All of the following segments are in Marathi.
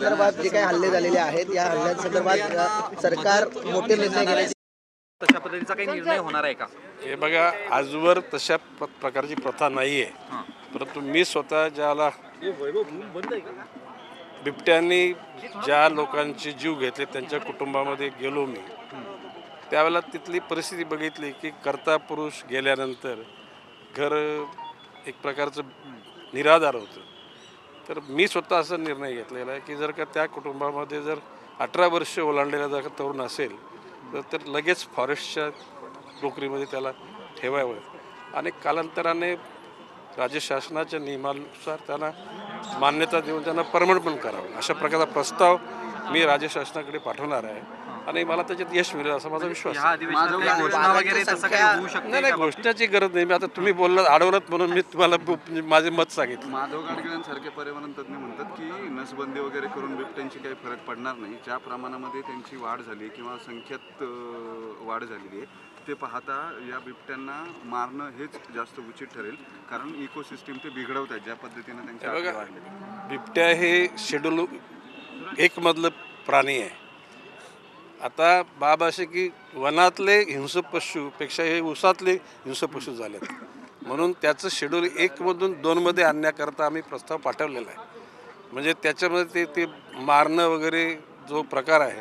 संदर्भात जे काही हल्ले झालेले आहेत या हल्ल्यांसंदर्भात सरकार मोठे निर्णय घेण्याची तशा पद्धतीचा काही निर्णय होणार आहे का? हे बघा, आजवर तशा प्रकारची प्रथा नाही आहे. परंतु मी स्वतः ज्याला बिबट्यांनी ज्या लोकांचे जीव घेतले त्यांच्या कुटुंबामध्ये गेलो मी, त्यावेळेला तिथली परिस्थिती बघितली की कर्ता पुरुष गेल्यानंतर घर एक प्रकारचं निराधार होतं. तर मी स्वतः असा निर्णय घेतलेला आहे की जर का त्या कुटुंबामध्ये जर 18 वर्ष ओलांडलेला जर का तरुण असेल तर लगेच फॉरेस्टच्या नोकरीमध्ये त्याला ठेवावं आणि कालांतराने राज्य शासनाच्या नियमानुसार त्यांना मान्यता देऊन त्यांना परमनंट पण करावं. अशा प्रकारचा प्रस्ताव मी राज्य शासनाकडे पाठवणार आहे आणि मला त्याच्यात यश मिळेल असा माझा विश्वास आहे. नाही, घोषणाची गरज नाही. मी आता तुम्ही बोललात अडवलत म्हणून मी तुम्हाला माझे मत सांगितलं. माधव गाडगिळांसारखे पर्यावरण तज्ज्ञ म्हणतात की नसबंदी वगैरे करून बिबट्यांची काही फरक पडणार नाही. ज्या प्रमाणामध्ये त्यांची वाढ झाली किंवा संख्येत वाढ झालेली आहे ते पाहता या बिबट्यांना मारणं हेच जास्त उचित ठरेल, कारण इकोसिस्टीम ते बिघडवत आहेत ज्या पद्धतीने त्यांच्या वाढले. बिबट्या हे शेड्यूल 1 मधलं प्राणी आहे. आता बाब असे की वनातले हिंस्र पशूपेक्षा हे उसातले हिंस्र पशू झालेत, म्हणून त्याचं शेड्यूल 1 मधून 2 मध्ये आणण्याकरता आम्ही प्रस्ताव पाठवलेला आहे. म्हणजे त्याच्यामध्ये ते मारणं वगैरे जो प्रकार आहे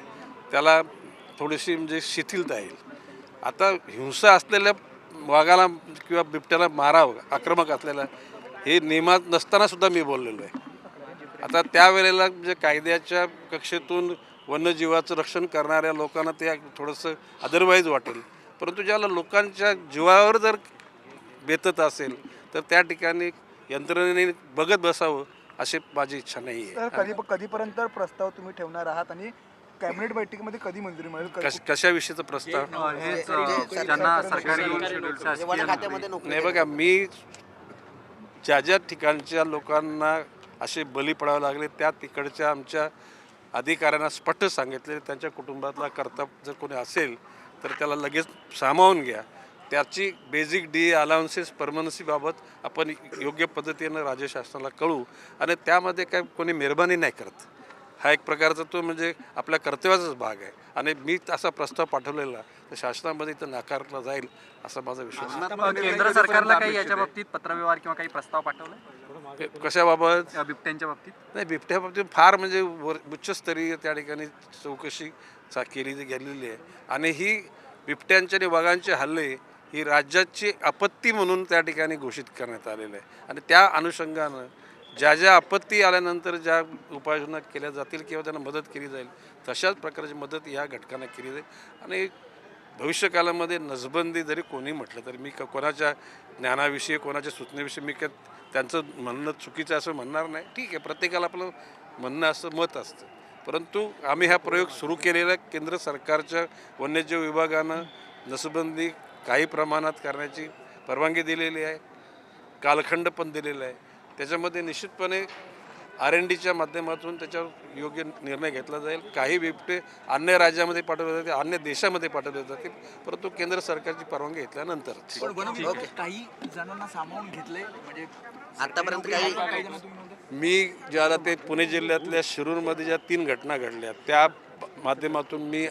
त्याला थोडीशी म्हणजे शिथिलता येईल. आता हिंसा असलेल्या वाघाला किंवा बिबट्याला मारावं, आक्रमक असलेला हे नियमात नसताना सुद्धा मी बोललेलो आहे. आता त्यावेळेला म्हणजे कायद्याच्या कक्षेतून वन्यजीवाचं रक्षण करणाऱ्या लोकांना ते थोडंसं अदरवाईज वाटेल, परंतु ज्याला लोकांच्या जीवावर जर बेतत असेल तर त्या ठिकाणी यंत्रणेने बघत बसावं अशी माझी इच्छा नाही आहे. कधीपर्यंत प्रस्ताव तुम्ही ठेवणार आहात आणि कॅबिनेट बैठकीमध्ये कधी मंजुरी मिळेल? कशाविषयीचा प्रस्ताव? नाही बघा, मी ज्या ठिकाणच्या लोकांना असे बली पडावे लागले त्या तिकडच्या आमच्या अधिकाऱ्यांना स्पष्ट सांगितले त्यांच्या कुटुंबातला कर्ता जर कोणी असेल तर त्याला लगेच सामावून घ्या. त्याची बेसिक DA अलाउन्सेस परमनन्सीबाबत आपण योग्य पद्धतीनं राज्य शासनाला कळू आणि त्यामध्ये काय कोणी मेहरबानी नाही करत. हा एक प्रकारचा तो म्हणजे आपल्या कर्तव्याचाच भाग आहे आणि मी असा प्रस्ताव पाठवलेला तर शासनामध्ये इथं नाकारला जाईल असा माझा विश्वास आहे. केंद्र सरकारला काही याच्या बाबतीत पत्रव्यवहार किंवा काही प्रस्ताव पाठवलाय कशाबाबत? बिबट्यांच्या बाबतीत? नाही, बिबट्या बाबतीत फार म्हणजे उच्चस्तरीय त्या ठिकाणी चौकशी केली गेलेली आहे आणि ही बिबट्यांचे आणि वाघांचे हल्ले ही राज्याची आपत्ती म्हणून त्या ठिकाणी घोषित करण्यात आलेलं आहे आणि त्या अनुषंगानं ज्या आपत्ती आल्यानंतर ज्या उपाययोजना केल्या जातील किंवा त्यांना मदत केली जाईल तशाच प्रकारची मदत या घटकांना केली जाईल. आणि भविष्यकालामध्ये नसबंदी जरी कोणी म्हटलं तरी मी कोणाच्या ज्ञानाविषयी कोणाच्या सूचनेविषयी मी त्यांचं म्हणणं चुकीचं असं म्हणणार नाही. ठीक आहे, प्रत्येकाला आपलं म्हणणं असतं, मत असतं, परंतु आम्ही हा प्रयोग सुरू केलेला केंद्र सरकारच्या वन्यजीव विभागानं नसबंदी काही प्रमाणात करण्याची परवानगी दिलेली आहे, कालखंड पण दिलेला आहे. त्याच्यामध्ये निश्चितपणे R&Dच्या माध्यमातून त्याच्यावर योग्य निर्णय घेतला जाईल. काही बिबटे अन्य राज्यामध्ये पाठवले जातील, अन्य देशामध्ये पाठवले जातील, परंतु केंद्र सरकारची परवानगी घेतल्यानंतर. काही जणांना सामावून घेतले म्हणजे आतापर्यंत काही मी ज्याला ते पुणे जिल्ह्यातल्या शिरूरमध्ये ज्या 3 घटना घडल्या त्या माध्यमातून मी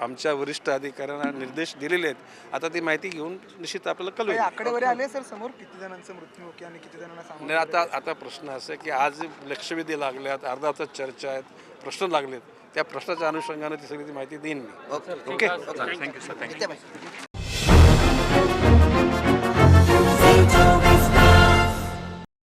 आमच्या वरिष्ठ अधिकाऱ्यांना निर्देश दिलेले आहेत. आता ती माहिती घेऊन निश्चित आपल्याला कळवेल. आकडेवारी आले सर समोर किती जणांचा मृत्यू होतो आणि किती जणांना सामावून? आता प्रश्न असा आहे की आज लक्षवेधी लागल्यात, अर्धा तास चर्चा आहेत, प्रश्न लागलेत, त्या प्रश्नाच्या अनुषंगाने ती सगळी माहिती देईन मी. Okay. Okay, thank you sir. Thank you.